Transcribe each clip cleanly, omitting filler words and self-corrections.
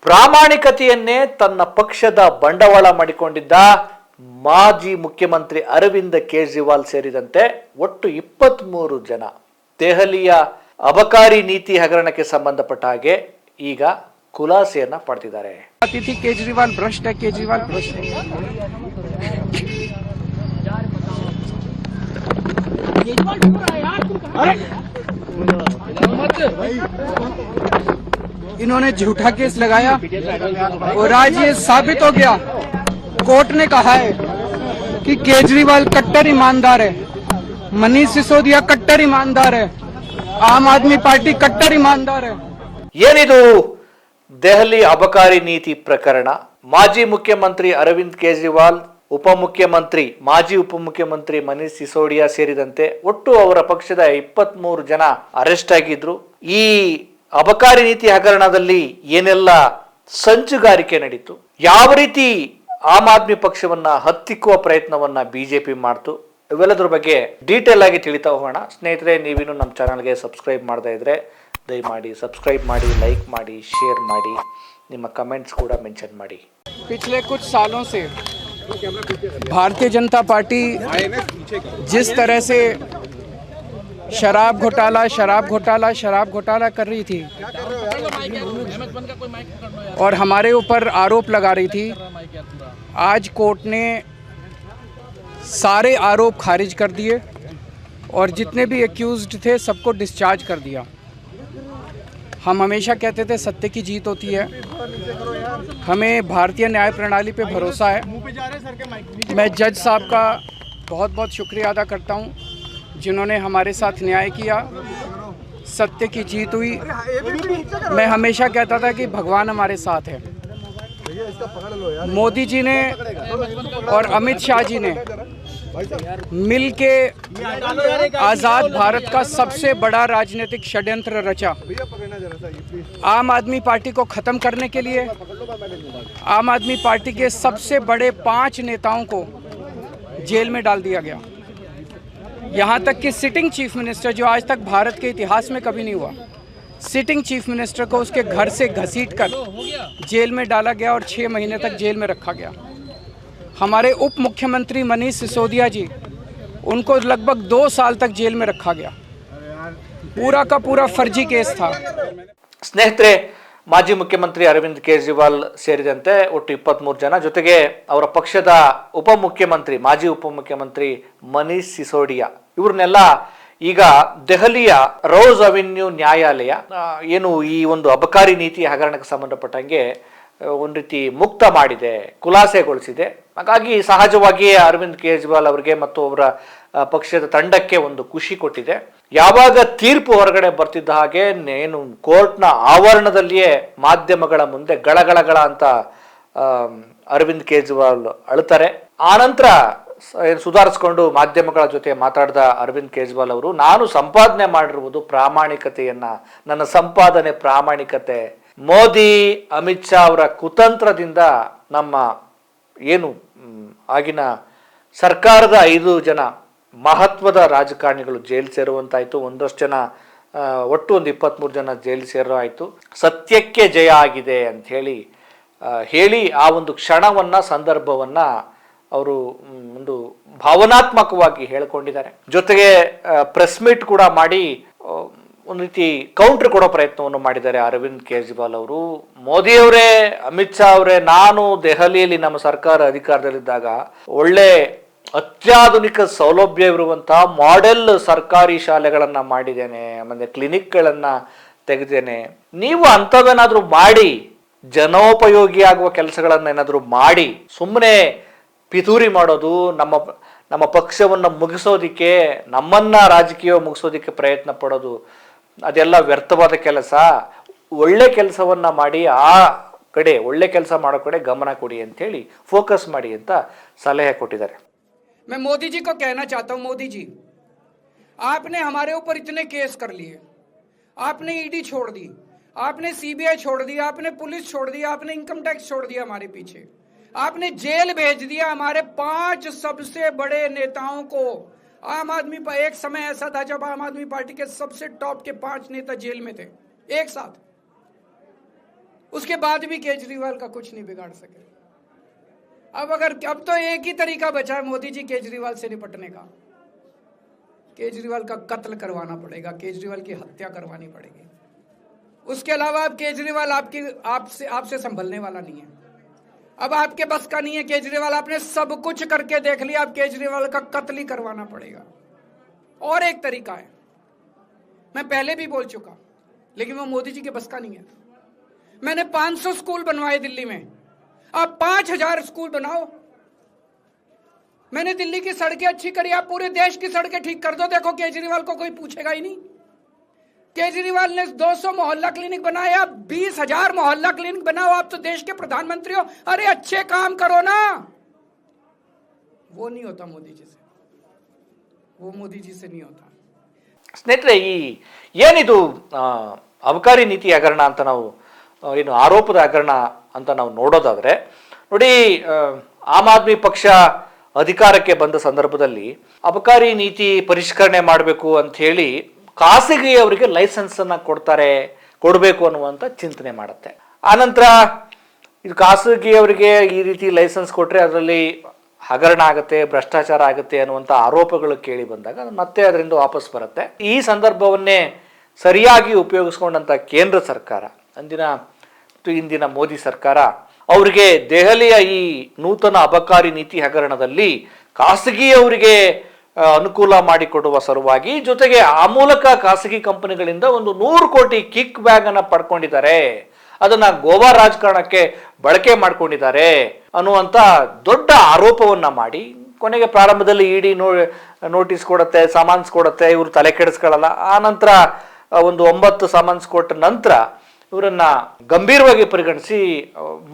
ಪ್ರಾಮಾಣಿಕತೆಯನ್ನೇ ತನ್ನ ಪಕ್ಷದ ಬಂಡವಾಳ ಮಾಡಿಕೊಂಡಿದ್ದ ಮಾಜಿ ಮುಖ್ಯಮಂತ್ರಿ ಅರವಿಂದ್ ಕೇಜ್ರಿವಾಲ್ ಸೇರಿದಂತೆ ಒಟ್ಟು 23 ಜನ ದೆಹಲಿಯ ಅಬಕಾರಿ ನೀತಿ ಹಗರಣಕ್ಕೆ ಸಂಬಂಧಪಟ್ಟ ಹಾಗೆ ಈಗ ಖುಲಾಸೆಯನ್ನ ಪಡೆದಿದ್ದಾರೆ. अतिथि केजरीवाल भ्रष्ट है, केजरीवाल भ्रष्ट है। इन्होंने झूठा केस लगाया और आज ये साबित हो गया। कोर्ट ने कहा है कि केजरीवाल कट्टर ईमानदार है, मनीष सिसोदिया कट्टर ईमानदार है, आम आदमी पार्टी कट्टर ईमानदार है। ಏನಿದು ದೆಹಲಿ ಅಬಕಾರಿ ನೀತಿ ಪ್ರಕರಣ? ಮಾಜಿ ಮುಖ್ಯಮಂತ್ರಿ ಅರವಿಂದ್ ಕೇಜ್ರಿವಾಲ್, ಮಾಜಿ ಉಪಮುಖ್ಯಮಂತ್ರಿ ಮನೀಶ್ ಸಿಸೋಡಿಯಾ ಸೇರಿದಂತೆ ಒಟ್ಟು ಅವರ ಪಕ್ಷದ 23 ಜನ ಅರೆಸ್ಟ್ ಆಗಿದ್ರು. ಈ ಅಬಕಾರಿ ನೀತಿ ಹಗರಣದಲ್ಲಿ ಏನೆಲ್ಲ ಸಂಚುಗಾರಿಕೆ ನಡೀತು, ಯಾವ ರೀತಿ ಆಮ್ ಆದ್ಮಿ ಪಕ್ಷವನ್ನ ಹತ್ತಿಕ್ಕುವ ಪ್ರಯತ್ನವನ್ನ ಬಿಜೆಪಿ ಮಾಡ್ತು, ಇವೆಲ್ಲದ್ರ ಬಗ್ಗೆ ಡೀಟೇಲ್ ಆಗಿ ತಿಳಿತಾ ಹೋಗೋಣ. ಸ್ನೇಹಿತರೆ, ನೀವಿನ್ನು ನಮ್ಮ ಚಾನಲ್ಗೆ ಸಬ್ಸ್ಕ್ರೈಬ್ ಮಾಡದೇ ಇದ್ರೆ ದಯಮಾಡಿ ಸಬ್ಸ್ಕ್ರೈಬ್ ಮಾಡಿ, ಲೈಕ್ ಮಾಡಿ, ಶೇರ್ ಮಾಡಿ, ನಿಮ್ಮ ಕಮೆಂಟ್ಸ್ ಕೂಡ ಮೆನ್ಷನ್ ಮಾಡಿ. पिछले कुछ सालों से भारतीय जनता पार्टी जिस तरह से शराब घोटाला कर रही थी और हमारे ऊपर आरोप लगा रही थी, आज कोर्ट ने सारे आरोप खारिज कर दिए और जितने भी एक्यूज्ड थे सबको डिस्चार्ज कर दिया। हम हमेशा कहते थे सत्य की जीत होती है, हमें भारतीय न्याय प्रणाली पे भरोसा है। मैं जज साहब का बहुत बहुत शुक्रिया अदा करता हूँ जिन्होंने हमारे साथ न्याय किया, सत्य की जीत हुई। मैं हमेशा कहता था कि भगवान हमारे साथ है। मोदी जी ने और अमित शाह जी ने मिल के आज़ाद भारत का सबसे बड़ा राजनीतिक षड्यंत्र रचा। आम आदमी पार्टी को ख़त्म करने के लिए आम आदमी पार्टी के सबसे बड़े 5 नेताओं को जेल में डाल दिया गया। यहाँ तक कि सिटिंग चीफ मिनिस्टर, जो आज तक भारत के इतिहास में कभी नहीं हुआ, सिटिंग चीफ मिनिस्टर को उसके घर से घसीटकर जेल में डाला गया और 6 महीने तक जेल में रखा गया। हमारे उप मुख्यमंत्री मनीष सिसोदिया जी, उनको लगभग 2 साल तक जेल में रखा गया। पूरा का पूरा फर्जी केस था। ಸ್ನೇಹಿತರೆ, ಮಾಜಿ ಮುಖ್ಯಮಂತ್ರಿ ಅರವಿಂದ್ ಕೇಜ್ರಿವಾಲ್ ಸೇರಿದಂತೆ ಒಟ್ಟು 23 ಜನ, ಜೊತೆಗೆ ಅವರ ಪಕ್ಷದ ಮಾಜಿ ಉಪಮುಖ್ಯಮಂತ್ರಿ ಮನೀಶ್ ಸಿಸೋಡಿಯಾ, ಇವ್ರನ್ನೆಲ್ಲ ಈಗ ದೆಹಲಿಯ ರೋಸ್ ಅವೆನ್ಯೂ ನ್ಯಾಯಾಲಯ ಏನು ಈ ಒಂದು ಅಬಕಾರಿ ನೀತಿ ಹಗರಣಕ್ಕೆ ಸಂಬಂಧಪಟ್ಟಂಗೆ ಒಂದು ರೀತಿ ಮುಕ್ತ ಮಾಡಿದೆ, ಖುಲಾಸೆಗೊಳಿಸಿದೆ. ಹಾಗಾಗಿ ಸಹಜವಾಗಿಯೇ ಅರವಿಂದ್ ಕೇಜ್ರಿವಾಲ್ ಅವರಿಗೆ ಮತ್ತು ಅವರ ಪಕ್ಷದ ತಂಡಕ್ಕೆ ಒಂದು ಖುಷಿ ಕೊಟ್ಟಿದೆ. ಯಾವಾಗ ತೀರ್ಪು ಹೊರಗಡೆ ಬರ್ತಿದ್ದ ಹಾಗೆ ಏನು ಕೋರ್ಟ್ನ ಆವರಣದಲ್ಲಿಯೇ ಮಾಧ್ಯಮಗಳ ಮುಂದೆ ಗಳಗಳಗಳ ಅಂತ ಅರವಿಂದ್ ಕೇಜ್ರಿವಾಲ್ ಅಳುತ್ತಾರೆ. ಆನಂತರ ಸುಧಾರಿಸ್ಕೊಂಡು ಮಾಧ್ಯಮಗಳ ಜೊತೆ ಮಾತಾಡಿದ ಅರವಿಂದ್ ಕೇಜ್ರಿವಾಲ್ ಅವರು, ನಾನು ಸಂಪಾದನೆ ಮಾಡಿರುವುದು ಪ್ರಾಮಾಣಿಕತೆಯನ್ನ, ನನ್ನ ಸಂಪಾದನೆ ಪ್ರಾಮಾಣಿಕತೆ, ಮೋದಿ ಅಮಿತ್ ಶಾ ಅವರ ಕುತಂತ್ರದಿಂದ ನಮ್ಮ ಏನು ಆಗಿನ ಸರ್ಕಾರದ 5 ಜನ ಮಹತ್ವದ ರಾಜಕಾರಣಿಗಳು ಜೈಲು ಸೇರುವಂತಾಯಿತು. ಒಂದಷ್ಟು ಜನ, ಒಟ್ಟು ಒಂದು 23 ಜನ ಜೈಲು ಸೇರೋ ಆಯಿತು. ಸತ್ಯಕ್ಕೆ ಜಯ ಆಗಿದೆ ಅಂತ ಹೇಳಿ ಆ ಒಂದು ಸಂದರ್ಭವನ್ನ ಅವರು ಒಂದು ಭಾವನಾತ್ಮಕವಾಗಿ ಹೇಳ್ಕೊಂಡಿದ್ದಾರೆ. ಜೊತೆಗೆ ಪ್ರೆಸ್ ಮೀಟ್ ಕೂಡ ಮಾಡಿ ಒಂದು ರೀತಿ ಕೌಂಟರ್ ಕೊಡೋ ಪ್ರಯತ್ನವನ್ನು ಮಾಡಿದ್ದಾರೆ ಅರವಿಂದ್ ಕೇಜ್ರಿವಾಲ್ ಅವರು. ಮೋದಿ ಅವರೇ, ಅಮಿತ್ ಶಾ ಅವರೇ, ನಾನು ದೆಹಲಿಯಲ್ಲಿ ನಮ್ಮ ಸರ್ಕಾರ ಅಧಿಕಾರದಲ್ಲಿದ್ದಾಗ ಒಳ್ಳೆ ಅತ್ಯಾಧುನಿಕ ಸೌಲಭ್ಯವಿರುವಂತಹ ಮಾಡೆಲ್ ಸರ್ಕಾರಿ ಶಾಲೆಗಳನ್ನ ಮಾಡಿದ್ದೇನೆ, ಆಮೇಲೆ ಕ್ಲಿನಿಕ್ಗಳನ್ನ ತೆಗೆದೇನೆ. ನೀವು ಅಂಥವೇನಾದ್ರೂ ಮಾಡಿ, ಜನೋಪಯೋಗಿ ಆಗುವ ಕೆಲಸಗಳನ್ನ ಏನಾದರೂ ಮಾಡಿ, ಸುಮ್ಮನೆ ಪಿತೂರಿ ಮಾಡೋದು, ನಮ್ಮ ಪಕ್ಷವನ್ನು ಮುಗಿಸೋದಿಕ್ಕೆ, ನಮ್ಮನ್ನ ರಾಜಕೀಯ ಮುಗಿಸೋದಿಕ್ಕೆ ಪ್ರಯತ್ನ ಪಡೋದು, ಅದೆಲ್ಲ ವ್ಯರ್ಥವಾದ ಕೆಲಸ. ಒಳ್ಳೆ ಕೆಲಸವನ್ನ ಮಾಡಿ, ಆ ಕಡೆ ಒಳ್ಳೆ ಕೆಲಸ ಮಾಡೋ ಕಡೆ ಗಮನ ಕೊಡಿ ಅಂತ ಹೇಳಿ, ಫೋಕಸ್ ಮಾಡಿ ಅಂತ ಸಲಹೆ ಕೊಟ್ಟಿದ್ದಾರೆ. मैं मोदी जी को कहना चाहता हूं, मोदी जी, आपने हमारे ऊपर इतने केस कर लिए, आपने ईडी छोड़ दी, आपने सीबीआई छोड़ दी, आपने पुलिस छोड़ दी, आपने इनकम टैक्स छोड़ दिया हमारे पीछे, आपने जेल भेज दिया हमारे 5 सबसे बड़े नेताओं को। आम आदमी पर एक समय ऐसा था जब आम आदमी पार्टी के सबसे टॉप के 5 नेता जेल में थे एक साथ। उसके बाद भी केजरीवाल का कुछ नहीं बिगाड़ सके। अब तो एक ही तरीका बचा है मोदी जी केजरीवाल से निपटने का, केजरीवाल का कत्ल करवाना पड़ेगा, केजरीवाल की हत्या करवानी पड़ेगी। उसके अलावा अब केजरीवाल आपसे संभलने वाला नहीं है। अब आपके बस का नहीं है केजरीवाल, आपने सब कुछ करके देख लिया, अब केजरीवाल का कत्ल ही करवाना पड़ेगा। और एक तरीका है, मैं पहले भी बोल चुका, लेकिन वो मोदी जी के बस का नहीं है। मैंने 500 स्कूल बनवाए दिल्ली में, आप 5000 स्कूल बनाओ। मैंने दिल्ली की सड़कें अच्छी करी, आप पूरे देश की सड़कें ठीक कर दो, देखो केजरीवाल को कोई पूछेगा ही नहीं। केजरीवाल ने 200 मोहल्ला क्लिनिक बनाए, आप 20,000 मोहल्ला क्लिनिक बनाओ, आप तो देश के प्रधानमंत्री हो। अरे अच्छे काम करो ना। वो नहीं होता मोदी जी से, वो मोदी जी से नहीं होता। ಸ್ನೇಹಿತರೆ, ಏನಿದು ಅಬಕಾರಿ ನೀತಿ ಹಗರಣ ಅಂತ ನಾವು ಏನು ಆರೋಪದ ಹಗರಣ ಅಂತ ನಾವು ನೋಡೋದಾದ್ರೆ ನೋಡಿ, ಆಮ್ ಆದ್ಮಿ ಪಕ್ಷ ಅಧಿಕಾರಕ್ಕೆ ಬಂದ ಸಂದರ್ಭದಲ್ಲಿ ಅಬಕಾರಿ ನೀತಿ ಪರಿಷ್ಕರಣೆ ಮಾಡಬೇಕು ಅಂತ ಹೇಳಿ ಖಾಸಗಿಯವರಿಗೆ ಲೈಸೆನ್ಸ್ ಅನ್ನ ಕೊಡಬೇಕು ಅನ್ನುವಂಥ ಚಿಂತನೆ ಮಾಡುತ್ತೆ. ಆನಂತರ ಇದು ಖಾಸಗಿಯವರಿಗೆ ಈ ರೀತಿ ಲೈಸೆನ್ಸ್ ಕೊಟ್ಟರೆ ಅದರಲ್ಲಿ ಹಗರಣ ಆಗುತ್ತೆ, ಭ್ರಷ್ಟಾಚಾರ ಆಗುತ್ತೆ ಅನ್ನುವಂಥ ಆರೋಪಗಳು ಕೇಳಿ ಬಂದಾಗ ಮತ್ತೆ ಅದರಿಂದ ವಾಪಸ್ ಬರುತ್ತೆ. ಈ ಸಂದರ್ಭವನ್ನೇ ಸರಿಯಾಗಿ ಉಪಯೋಗಿಸ್ಕೊಂಡಂಥ ಕೇಂದ್ರ ಸರ್ಕಾರ, ಇಂದಿನ ಮೋದಿ ಸರ್ಕಾರ, ಅವರಿಗೆ ದೆಹಲಿಯ ಈ ನೂತನ ಅಬಕಾರಿ ನೀತಿ ಹಗರಣದಲ್ಲಿ ಖಾಸಗಿಯವರಿಗೆ ಅನುಕೂಲ ಮಾಡಿಕೊಡುವ ಸಲುವಾಗಿ, ಜೊತೆಗೆ ಆ ಮೂಲಕ ಖಾಸಗಿ ಕಂಪನಿಗಳಿಂದ ಒಂದು 100 ಕೋಟಿ ಕಿಕ್ ಬ್ಯಾಗ್ ಅನ್ನ ಪಡ್ಕೊಂಡಿದ್ದಾರೆ, ಅದನ್ನ ಗೋವಾ ರಾಜಕಾರಣಕ್ಕೆ ಬಳಕೆ ಮಾಡ್ಕೊಂಡಿದ್ದಾರೆ ಅನ್ನುವಂಥ ದೊಡ್ಡ ಆರೋಪವನ್ನ ಮಾಡಿ, ಕೊನೆಗೆ ಪ್ರಾರಂಭದಲ್ಲಿ ಇಡಿ ನೋಟಿಸ್ ಕೊಡುತ್ತೆ, ಸಮನ್ಸ್ ಕೊಡುತ್ತೆ, ಇವರು ತಲೆ ಕೆಡಿಸ್ಕೊಳ್ಳಲ್ಲ. ಆ ನಂತರ ಒಂದು 9 ಸಮನ್ಸ್ ಕೊಟ್ಟ ನಂತರ ಇವರನ್ನ ಗಂಭೀರವಾಗಿ ಪರಿಗಣಿಸಿ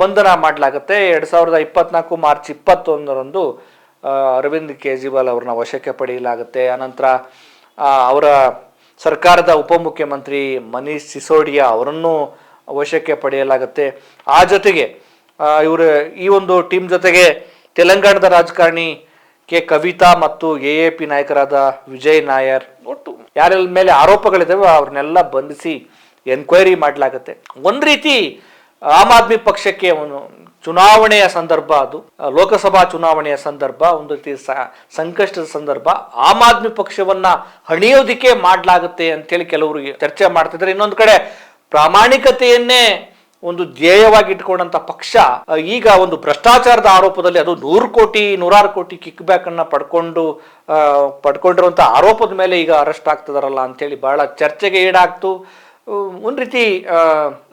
ಬಂಧನ ಮಾಡಲಾಗುತ್ತೆ. 2024 ಮಾರ್ಚ್ 21ರಂದು ಅರವಿಂದ್ ಕೇಜ್ರಿವಾಲ್ ಅವ್ರನ್ನ ವಶಕ್ಕೆ ಪಡೆಯಲಾಗುತ್ತೆ. ಆನಂತರ ಅವರ ಸರ್ಕಾರದ ಉಪಮುಖ್ಯಮಂತ್ರಿ ಮನೀಶ್ ಸಿಸೋಡಿಯಾ ಅವರನ್ನು ವಶಕ್ಕೆ ಪಡೆಯಲಾಗುತ್ತೆ. ಆ ಜೊತೆಗೆ ಇವರು ಈ ಒಂದು ಟೀಮ್ ಜೊತೆಗೆ ತೆಲಂಗಾಣದ ರಾಜಕಾರಣಿ ಕೆ ಕವಿತಾ ಮತ್ತು AAP ನಾಯಕರಾದ ವಿಜಯ್ ನಾಯರ್, ಒಟ್ಟು ಯಾರೆಲ್ಲ ಮೇಲೆ ಆರೋಪಗಳಿದ್ದಾವೆ ಅವ್ರನ್ನೆಲ್ಲ ಬಂಧಿಸಿ ಎನ್ಕ್ವೈರಿ ಮಾಡಲಾಗುತ್ತೆ. ಒಂದು ರೀತಿ ಆಮ್ ಆದ್ಮಿ ಪಕ್ಷಕ್ಕೆ ಒಂದು ಚುನಾವಣೆಯ ಸಂದರ್ಭ, ಅದು ಲೋಕಸಭಾ ಚುನಾವಣೆಯ ಸಂದರ್ಭ, ಒಂದು ರೀತಿ ಸಂಕಷ್ಟದ ಸಂದರ್ಭ, ಆಮ್ ಆದ್ಮಿ ಪಕ್ಷವನ್ನ ಹಣಿಯೋದಿಕ್ಕೆ ಮಾಡಲಾಗುತ್ತೆ ಅಂತೇಳಿ ಕೆಲವರು ಚರ್ಚೆ ಮಾಡ್ತಿದ್ದಾರೆ. ಇನ್ನೊಂದು ಕಡೆ ಪ್ರಾಮಾಣಿಕತೆಯನ್ನೇ ಒಂದು ಧ್ಯೇಯವಾಗಿ ಇಟ್ಕೊಂಡಂತ ಪಕ್ಷ ಈಗ ಒಂದು ಭ್ರಷ್ಟಾಚಾರದ ಆರೋಪದಲ್ಲಿ, ಅದು 100 ಕೋಟಿ ಕಿಕ್ ಬ್ಯಾಕ್ ಅನ್ನ ಪಡ್ಕೊಂಡಿರುವಂತ ಆರೋಪದ ಮೇಲೆ ಈಗ ಅರೆಸ್ಟ್ ಆಗ್ತದಾರಲ್ಲ ಅಂತೇಳಿ ಬಹಳ ಚರ್ಚೆಗೆ ಈಡಾಗ್ತು. ಒಂದು ರೀತಿ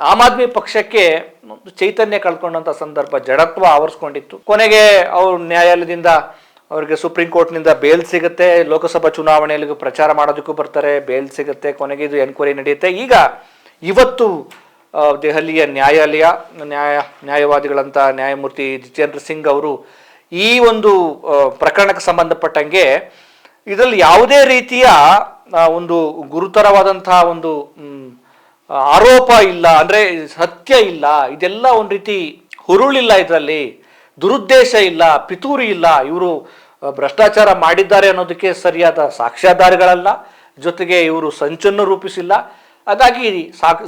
ಆಮ್ ಆದ್ಮಿ ಪಕ್ಷಕ್ಕೆ ಒಂದು ಚೈತನ್ಯ ಕಳ್ಕೊಂಡಂತ ಸಂದರ್ಭ, ಜಡತ್ವ ಆವರಿಸ್ಕೊಂಡಿತ್ತು. ಕೊನೆಗೆ ಅವ್ರು ನ್ಯಾಯಾಲಯದಿಂದ ಅವರಿಗೆ ಸುಪ್ರೀಂ ಕೋರ್ಟ್ನಿಂದ ಬೇಲ್ ಸಿಗುತ್ತೆ, ಲೋಕಸಭಾ ಚುನಾವಣೆಯಲ್ಲಿ ಪ್ರಚಾರ ಮಾಡೋದಕ್ಕೂ ಬರ್ತಾರೆ, ಬೇಲ್ ಸಿಗುತ್ತೆ, ಕೊನೆಗೆ ಇದು ಎನ್ಕ್ವೈರಿ ನಡೆಯುತ್ತೆ. ಈಗ ಇವತ್ತು ದೆಹಲಿಯ ನ್ಯಾಯವಾದಿಗಳಂತ ನ್ಯಾಯಮೂರ್ತಿ ಜಿತೇಂದ್ರ ಸಿಂಗ್ ಅವರು ಈ ಒಂದು ಪ್ರಕರಣಕ್ಕೆ ಸಂಬಂಧಪಟ್ಟಂಗೆ ಇದರಲ್ಲಿ ಯಾವುದೇ ರೀತಿಯ ಒಂದು ಗುರುತರವಾದಂತಹ ಒಂದು ಆರೋಪ ಇಲ್ಲ, ಅಂದ್ರೆ ಸತ್ಯ ಇಲ್ಲ, ಇದೆಲ್ಲ ಒಂದು ರೀತಿ ಹುರುಳಿಲ್ಲ, ಇದರಲ್ಲಿ ದುರುದ್ದೇಶ ಇಲ್ಲ, ಪಿತೂರಿ ಇಲ್ಲ, ಇವರು ಭ್ರಷ್ಟಾಚಾರ ಮಾಡಿದ್ದಾರೆ ಅನ್ನೋದಕ್ಕೆ ಸರಿಯಾದ ಸಾಕ್ಷ್ಯಾಧಾರಗಳಲ್ಲ, ಜೊತೆಗೆ ಇವರು ಸಂಚನ್ನು ರೂಪಿಸಿಲ್ಲ, ಹಾಗಾಗಿ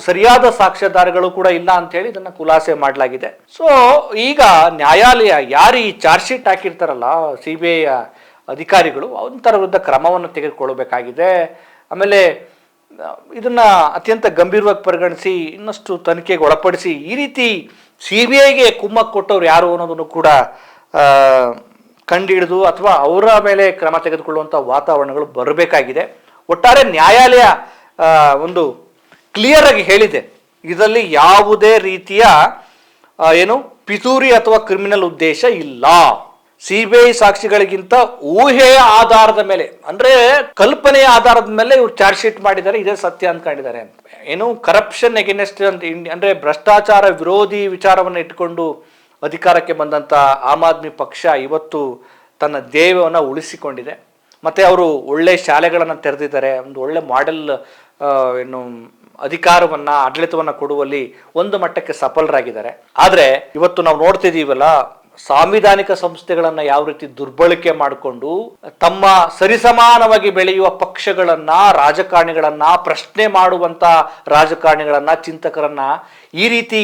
ಸರಿಯಾದ ಸಾಕ್ಷ್ಯಾಧಾರಗಳು ಕೂಡ ಇಲ್ಲ ಅಂತ ಹೇಳಿ ಇದನ್ನ ಖುಲಾಸೆ ಮಾಡಲಾಗಿದೆ. ಸೊ ಈಗ ನ್ಯಾಯಾಲಯ ಯಾರು ಈ ಚಾರ್ಜ್ ಶೀಟ್ ಹಾಕಿರ್ತಾರಲ್ಲ CBI ಅಧಿಕಾರಿಗಳು, ಒಂಥರ ವಿರುದ್ಧ ಕ್ರಮವನ್ನು ತೆಗೆದುಕೊಳ್ಳಬೇಕಾಗಿದೆ. ಆಮೇಲೆ ಇದನ್ನ ಅತ್ಯಂತ ಗಂಭೀರವಾಗಿ ಪರಿಗಣಿಸಿ ಇನ್ನಷ್ಟು ತನಿಖೆಗೆ ಒಳಪಡಿಸಿ ಈ ರೀತಿ CBIಗೆ ಕುಮ್ಮಕ್ಕು ಕೊಟ್ಟವ್ರು ಯಾರು ಅನ್ನೋದನ್ನು ಕೂಡ ಕಂಡುಹಿಡಿದು ಅಥವಾ ಅವರ ಮೇಲೆ ಕ್ರಮ ತೆಗೆದುಕೊಳ್ಳುವಂಥ ವಾತಾವರಣಗಳು ಬರಬೇಕಾಗಿದೆ. ಒಟ್ಟಾರೆ ನ್ಯಾಯಾಲಯ ಒಂದು ಕ್ಲಿಯರ್ ಆಗಿ ಹೇಳಿದೆ, ಇದರಲ್ಲಿ ಯಾವುದೇ ರೀತಿಯ ಏನು ಪಿತೂರಿ ಅಥವಾ ಕ್ರಿಮಿನಲ್ ಉದ್ದೇಶ ಇಲ್ಲ. CBI ಸಾಕ್ಷಿಗಳಿಗಿಂತ ಊಹೆಯ ಆಧಾರದ ಮೇಲೆ, ಅಂದ್ರೆ ಕಲ್ಪನೆಯ ಆಧಾರದ ಮೇಲೆ ಇವ್ರು ಚಾರ್ಜ್ ಶೀಟ್ ಮಾಡಿದ್ದಾರೆ, ಇದೇ ಸತ್ಯ ಅಂದ್ಕೊಂಡಿದ್ದಾರೆ ಅಂತ. ಏನು ಕರಪ್ಷನ್ ಎಗೇನೆಸ್ಟ್ ಅಂತ ಅಂದ್ರೆ ಭ್ರಷ್ಟಾಚಾರ ವಿರೋಧಿ ವಿಚಾರವನ್ನು ಇಟ್ಕೊಂಡು ಅಧಿಕಾರಕ್ಕೆ ಬಂದಂತ ಆಮ್ ಆದ್ಮಿ ಪಕ್ಷ ಇವತ್ತು ತನ್ನ ಧ್ಯೇಯವನ್ನು ಉಳಿಸಿಕೊಂಡಿದೆ. ಮತ್ತೆ ಅವರು ಒಳ್ಳೆ ಶಾಲೆಗಳನ್ನು ತೆರೆದಿದ್ದಾರೆ, ಒಂದು ಒಳ್ಳೆ ಮಾಡೆಲ್ ಏನು ಅಧಿಕಾರವನ್ನ ಆಡಳಿತವನ್ನ ಕೊಡುವಲ್ಲಿ ಒಂದು ಮಟ್ಟಕ್ಕೆ ಸಫಲರಾಗಿದ್ದಾರೆ. ಆದ್ರೆ ಇವತ್ತು ನಾವು ನೋಡ್ತಿದೀವಲ್ಲ, ಸಾಂವಿಧಾನಿಕ ಸಂಸ್ಥೆಗಳನ್ನ ಯಾವ ರೀತಿ ದುರ್ಬಳಕೆ ಮಾಡಿಕೊಂಡು ತಮ್ಮ ಸರಿಸಮಾನವಾಗಿ ಬೆಳೆಯುವ ಪಕ್ಷಗಳನ್ನ, ರಾಜಕಾರಣಿಗಳನ್ನ, ಪ್ರಶ್ನೆ ಮಾಡುವಂತ ರಾಜಕಾರಣಿಗಳನ್ನ, ಚಿಂತಕರನ್ನ ಈ ರೀತಿ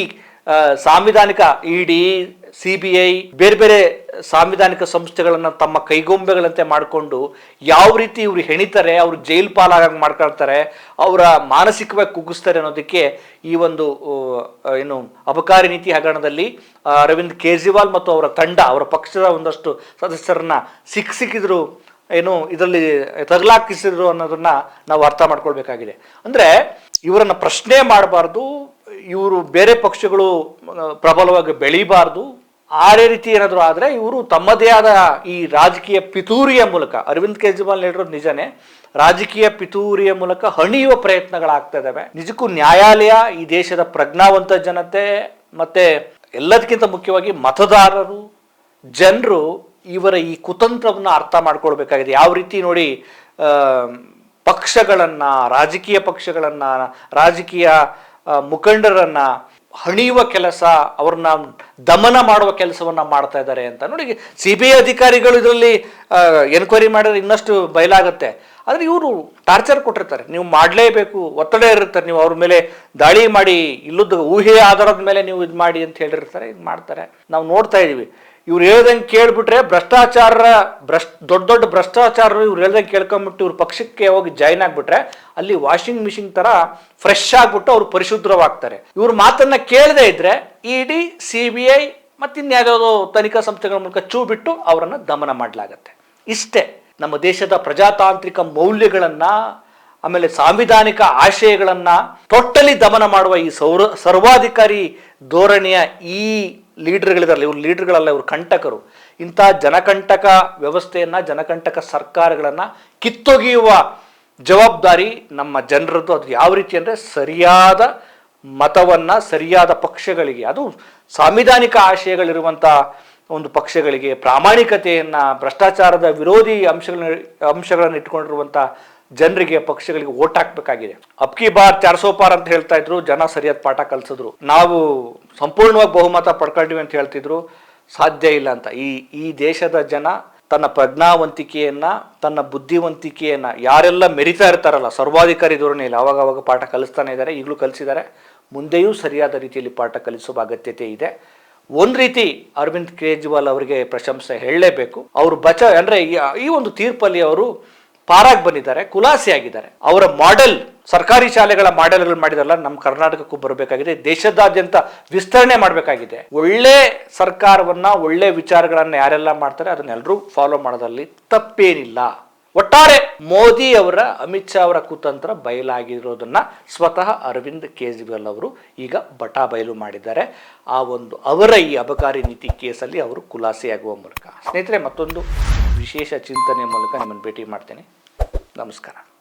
ಸಾಂವಿಧಾನಿಕ ಇಡಿ, CBI, ಬೇರೆ ಬೇರೆ ಸಾಂವಿಧಾನಿಕ ಸಂಸ್ಥೆಗಳನ್ನು ತಮ್ಮ ಕೈಗೊಂಬೆಗಳಂತೆ ಮಾಡಿಕೊಂಡು ಯಾವ ರೀತಿ ಇವ್ರು ಹೆಣಿತಾರೆ, ಅವ್ರು ಜೈಲು ಪಾಲಾಗಿ ಮಾಡ್ಕೊಳ್ತಾರೆ, ಅವರ ಮಾನಸಿಕವಾಗಿ ಕುಗ್ಗಿಸ್ತಾರೆ ಅನ್ನೋದಕ್ಕೆ ಈ ಒಂದು ಏನು ಅಬಕಾರಿ ನೀತಿ ಹಗರಣದಲ್ಲಿ ಅರವಿಂದ್ ಕೇಜ್ರಿವಾಲ್ ಮತ್ತು ಅವರ ತಂಡ, ಅವರ ಪಕ್ಷದ ಒಂದಷ್ಟು ಸದಸ್ಯರನ್ನ ಸಿಕ್ಕಿದ್ರು ಏನು ಇದರಲ್ಲಿ ತಗಲಾಕಿಸಿದ್ರು ಅನ್ನೋದನ್ನ ನಾವು ಅರ್ಥ ಮಾಡ್ಕೊಳ್ಬೇಕಾಗಿದೆ. ಅಂದರೆ ಇವರನ್ನ ಪ್ರಶ್ನೆ ಮಾಡಬಾರ್ದು, ಇವರು ಬೇರೆ ಪಕ್ಷಗಳು ಪ್ರಬಲವಾಗಿ ಬೆಳೀಬಾರ್ದು. ಆ ರೀತಿ ಏನಾದರೂ ಆದರೆ ಇವರು ತಮ್ಮದೇ ಆದ ಈ ರಾಜಕೀಯ ಪಿತೂರಿಯ ಮೂಲಕ, ಅರವಿಂದ್ ಕೇಜ್ರಿವಾಲ್ ಹೇಳಿರೋದು ನಿಜನೇ, ರಾಜಕೀಯ ಪಿತೂರಿಯ ಮೂಲಕ ಹಣಿಯುವ ಪ್ರಯತ್ನಗಳಾಗ್ತಾ ಇದ್ದಾವೆ. ನಿಜಕ್ಕೂ ನ್ಯಾಯಾಲಯ, ಈ ದೇಶದ ಪ್ರಜ್ಞಾವಂತ ಜನತೆ ಮತ್ತೆ ಎಲ್ಲದಕ್ಕಿಂತ ಮುಖ್ಯವಾಗಿ ಮತದಾರರು, ಜನರು ಇವರ ಈ ಕುತಂತ್ರವನ್ನು ಅರ್ಥ ಮಾಡ್ಕೊಳ್ಬೇಕಾಗಿದೆ. ಯಾವ ರೀತಿ ನೋಡಿ ಪಕ್ಷಗಳನ್ನು, ರಾಜಕೀಯ ಪಕ್ಷಗಳನ್ನು, ರಾಜಕೀಯ ಮುಖಂಡರನ್ನ ಹಣಿಯುವ ಕೆಲಸ, ಅವ್ರನ್ನ ದಮನ ಮಾಡುವ ಕೆಲಸವನ್ನ ಮಾಡ್ತಾ ಇದ್ದಾರೆ ಅಂತ ನೋಡಿ. CBI ಅಧಿಕಾರಿಗಳು ಇದರಲ್ಲಿ ಎನ್ಕ್ವೈರಿ ಮಾಡಿದ್ರೆ ಇನ್ನಷ್ಟು ಬಯಲಾಗುತ್ತೆ. ಆದರೆ ಇವರು ಟಾರ್ಚರ್ ಕೊಟ್ಟಿರ್ತಾರೆ, ನೀವು ಮಾಡಲೇಬೇಕು, ಒತ್ತಡ ಇರುತ್ತೆ, ನೀವು ಅವ್ರ ಮೇಲೆ ದಾಳಿ ಮಾಡಿ, ಇಲ್ಲದ ಊಹೆಯ ಆಧಾರದ ಮೇಲೆ ನೀವು ಇದು ಮಾಡಿ ಅಂತ ಹೇಳಿರ್ತಾರೆ, ಇದು ಮಾಡ್ತಾರೆ. ನಾವು ನೋಡ್ತಾ ಇದೀವಿ. ಇವ್ರು ಹೇಳ್ದಂಗೆ ಕೇಳ್ಬಿಟ್ರೆ ದೊಡ್ಡ ದೊಡ್ಡ ಭ್ರಷ್ಟಾಚಾರರು ಇವ್ರು ಹೇಳ್ದಂಗೆ ಕೇಳ್ಕೊಂಬಿಟ್ಟು ಇವ್ರ ಪಕ್ಷಕ್ಕೆ ಹೋಗಿ ಜಾಯ್ನ್ ಆಗ್ಬಿಟ್ರೆ ಅಲ್ಲಿ ವಾಷಿಂಗ್ ಮಿಷಿನ್ ತರ ಫ್ರೆಶ್ ಆಗ್ಬಿಟ್ಟು ಅವ್ರು ಪರಿಶುದ್ಧವಾಗ್ತಾರೆ. ಇವ್ರ ಮಾತನ್ನ ಕೇಳದೆ ಇದ್ರೆ ಇಡಿ, CBI ಮತ್ತಿನ್ಯಾವ್ಯಾವುದೋ ತನಿಖಾ ಸಂಸ್ಥೆಗಳ ಮೂಲಕ ಚೂ ಬಿಟ್ಟು ಅವರನ್ನ ದಮನ ಮಾಡಲಾಗತ್ತೆ. ಇಷ್ಟೇ ನಮ್ಮ ದೇಶದ ಪ್ರಜಾತಾಂತ್ರಿಕ ಮೌಲ್ಯಗಳನ್ನ, ಆಮೇಲೆ ಸಾಂವಿಧಾನಿಕ ಆಶಯಗಳನ್ನ ಟೋಟಲಿ ದಮನ ಮಾಡುವ ಈ ಸರ್ವಾಧಿಕಾರಿ ಧೋರಣೆಯ ಈ ಲೀಡರ್ಗಳಿದಾರಲ್ಲ, ಇವ್ರು ಲೀಡರ್ಗಳಲ್ಲ, ಇವ್ರು ಕಂಟಕರು. ಇಂಥ ಜನಕಂಟಕ ವ್ಯವಸ್ಥೆಯನ್ನ, ಜನಕಂಟಕ ಸರ್ಕಾರಗಳನ್ನ ಕಿತ್ತೊಗೆಯುವ ಜವಾಬ್ದಾರಿ ನಮ್ಮ ಜನರದ್ದು. ಅದು ಯಾವ ರೀತಿ ಅಂದರೆ ಸರಿಯಾದ ಮತವನ್ನ ಸರಿಯಾದ ಪಕ್ಷಗಳಿಗೆ, ಅದು ಸಾಂವಿಧಾನಿಕ ಆಶಯಗಳಿರುವಂಥ ಒಂದು ಪಕ್ಷಗಳಿಗೆ, ಪ್ರಾಮಾಣಿಕತೆಯನ್ನ, ಭ್ರಷ್ಟಾಚಾರದ ವಿರೋಧಿ ಅಂಶಗಳನ್ನು ಇಟ್ಕೊಂಡಿರುವಂಥ ಜನರಿಗೆ, ಪಕ್ಷಗಳಿಗೆ ಓಟ್ ಹಾಕ್ಬೇಕಾಗಿದೆ. ಅಬ್ಕಿ ಬಾರ್ 400 ಪಾರ್ ಅಂತ ಹೇಳ್ತಾ ಇದ್ರು, ಜನ ಸರಿಯಾದ ಪಾಠ ಕಲಿಸಿದ್ರು. ನಾವು ಸಂಪೂರ್ಣವಾಗಿ ಬಹುಮತ ಪಡ್ಕೊಂಡಿವಿ ಅಂತ ಹೇಳ್ತಿದ್ರು, ಸಾಧ್ಯ ಇಲ್ಲ ಅಂತ. ಈ ದೇಶದ ಜನ ತನ್ನ ಪ್ರಜ್ಞಾವಂತಿಕೆಯನ್ನ, ತನ್ನ ಬುದ್ಧಿವಂತಿಕೆಯನ್ನ ಯಾರೆಲ್ಲ ಮೆರಿತಾ ಇರ್ತಾರಲ್ಲ ಸರ್ವಾಧಿಕಾರಿ ಧೋರಣೆಯಲ್ಲಿ, ಅವಾಗ ಪಾಠ ಕಲಿಸ್ತಾನೆ ಇದ್ದಾರೆ, ಈಗಲೂ ಕಲಿಸಿದ್ದಾರೆ, ಮುಂದೆಯೂ ಸರಿಯಾದ ರೀತಿಯಲ್ಲಿ ಪಾಠ ಕಲಿಸುವ ಅಗತ್ಯತೆ ಇದೆ. ಒಂದು ರೀತಿ ಅರವಿಂದ್ ಕೇಜ್ರಿವಾಲ್ ಅವರಿಗೆ ಪ್ರಶಂಸೆ ಹೇಳಲೇಬೇಕು. ಅವರು ಅಂದರೆ ಈ ಒಂದು ತೀರ್ಪಲ್ಲಿ ಅವರು ಪಾರಾಗಿ ಬಂದಿದ್ದಾರೆ, ಖುಲಾಸೆಯಾಗಿದ್ದಾರೆ. ಅವರ ಮಾಡೆಲ್, ಸರ್ಕಾರಿ ಶಾಲೆಗಳ ಮಾಡೆಲ್ಗಳು ಮಾಡಿದಾರಲ್ಲ, ನಮ್ಮ ಕರ್ನಾಟಕಕ್ಕೂ ಬರಬೇಕಾಗಿದೆ, ದೇಶದಾದ್ಯಂತ ವಿಸ್ತರಣೆ ಮಾಡಬೇಕಾಗಿದೆ. ಒಳ್ಳೆ ಸರ್ಕಾರವನ್ನ, ಒಳ್ಳೆ ವಿಚಾರಗಳನ್ನ ಯಾರೆಲ್ಲ ಮಾಡ್ತಾರೆ ಅದನ್ನೆಲ್ಲರೂ ಫಾಲೋ ಮಾಡೋದ್ರಲ್ಲಿ ತಪ್ಪೇನಿಲ್ಲ. ಒಟ್ಟಾರೆ ಮೋದಿ ಅವರ, ಅಮಿತ್ ಶಾ ಅವರ ಕುತಂತ್ರ ಬಯಲಾಗಿರೋದನ್ನ ಸ್ವತಃ ಅರವಿಂದ್ ಕೇಜ್ರಿವಾಲ್ ಅವರು ಈಗ ಬಯಲು ಮಾಡಿದ್ದಾರೆ. ಆ ಒಂದು ಅವರ ಈ ಅಬಕಾರಿ ನೀತಿ ಕೇಸಲ್ಲಿ ಅವರು ಖುಲಾಸೆಯಾಗುವ ಮೂಲಕ. ಸ್ನೇಹಿತರೆ, ಮತ್ತೊಂದು ವಿಶೇಷ ಚಿಂತನೆ ಮೂಲಕ ನಿಮ್ಮನ್ನು ಭೇಟಿ ಮಾಡ್ತೇನೆ. ನಮಸ್ಕಾರ.